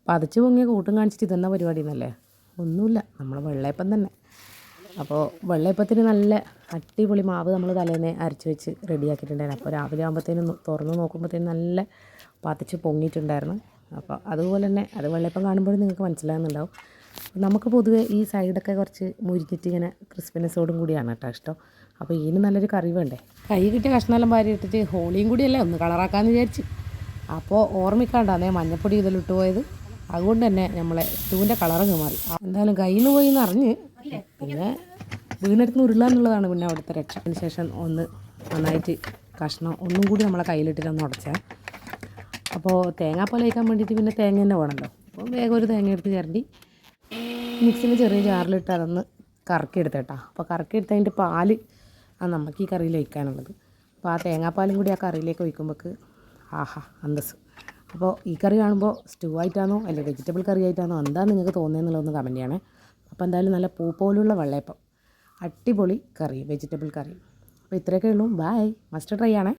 പതച്ച് പൊങ്ങിയ കൂട്ടും കാണിച്ചിട്ട് ഇതെന്ന പരിപാടി എന്നല്ലേ? ഒന്നുമില്ല, നമ്മൾ വെള്ളയപ്പം തന്നെ. അപ്പോൾ വെള്ളയപ്പത്തിന് നല്ല അടിപൊളി മാവ് നമ്മൾ തലേന്ന് അരച്ച് വെച്ച് റെഡിയാക്കിയിട്ടുണ്ടായിരുന്നു. അപ്പോൾ രാവിലെ ആകുമ്പോഴത്തേനും തുറന്ന് നോക്കുമ്പോഴത്തേനും നല്ല പതച്ച് പൊങ്ങിയിട്ടുണ്ടായിരുന്നു. അപ്പോൾ അതുപോലെ തന്നെ അത് വെള്ളയപ്പം കാണുമ്പോഴും നിങ്ങൾക്ക് മനസ്സിലാകുന്നുണ്ടാവും. നമുക്ക് പൊതുവേ ഈ സൈഡൊക്കെ കുറച്ച് മുരിഞ്ഞിട്ട് ഇങ്ങനെ ക്രിസ്പിനെസ്സോടും കൂടിയാണ് കേട്ടോ ഇഷ്ടം. അപ്പോൾ ഇതിന് നല്ലൊരു കറി വേണ്ടേ? കൈ കിട്ടിയ കഷ്ണമെല്ലാം വാരി ഇട്ടിട്ട് ഹോളിയും കൂടിയല്ലേ ഒന്ന് കളറാക്കാമെന്ന് വിചാരിച്ച്. അപ്പോൾ ഓർമ്മിക്കാണ്ടാന്നേ മഞ്ഞപ്പൊടി ഇതിലിട്ട് പോയത്. അതുകൊണ്ട് തന്നെ നമ്മളെ സ്റ്റൂവിൻ്റെ കളറങ്ങ് മാറി. എന്തായാലും കയ്യിൽ നിന്ന് പോയി എന്ന് അറിഞ്ഞ് പിന്നെ വീണെടുത്ത് ഉരുളാന്നുള്ളതാണ് പിന്നെ അവിടുത്തെ രക്ഷ. അതിന് ശേഷം ഒന്ന് നന്നായിട്ട് കഷ്ണം ഒന്നും കൂടി നമ്മളെ കയ്യിലിട്ടിട്ട് ഒന്ന് ഉടച്ചാൽ. അപ്പോൾ തേങ്ങാപ്പാൽ വയ്ക്കാൻ വേണ്ടിയിട്ട് പിന്നെ തേങ്ങ തന്നെ വേണമല്ലോ. അപ്പോൾ വേഗം ഒരു തേങ്ങ എടുത്ത് ചിരണ്ടി മിക്സിയിൽ ചെറിയ ജാറിലിട്ട് അതൊന്ന് കറക്കിയെടുത്തേട്ടാ. അപ്പോൾ കറക്കിയെടുത്തതിൻ്റെ പാല് നമുക്ക് ഈ കറിയിൽ ഒഴിക്കാനുള്ളത്. അപ്പോൾ ആ തേങ്ങാപ്പാലും കൂടി ആ കറിയിലേക്ക് ഒഴിക്കുമ്പോൾക്ക് ആഹാ അന്തസ്. അപ്പോൾ ഈ കറി കാണുമ്പോൾ സ്റ്റൂ ആയിട്ടാണോ അല്ലെങ്കിൽ വെജിറ്റബിൾ കറി ആയിട്ടാണോ എന്താ നിങ്ങൾക്ക് തോന്നിയെന്നുള്ളതൊന്ന് കമൻറ്റ് ചെയ്യണേ. അപ്പോൾ എന്തായാലും നല്ല പൂ പോലുള്ള വെള്ളയപ്പം, അടിപൊളി കറി, വെജിറ്റബിൾ കറി. അപ്പോൾ ഇത്രയൊക്കെ ഉള്ളൂ. ബൈ. മസ്റ്റ് ട്രൈ ആണേ.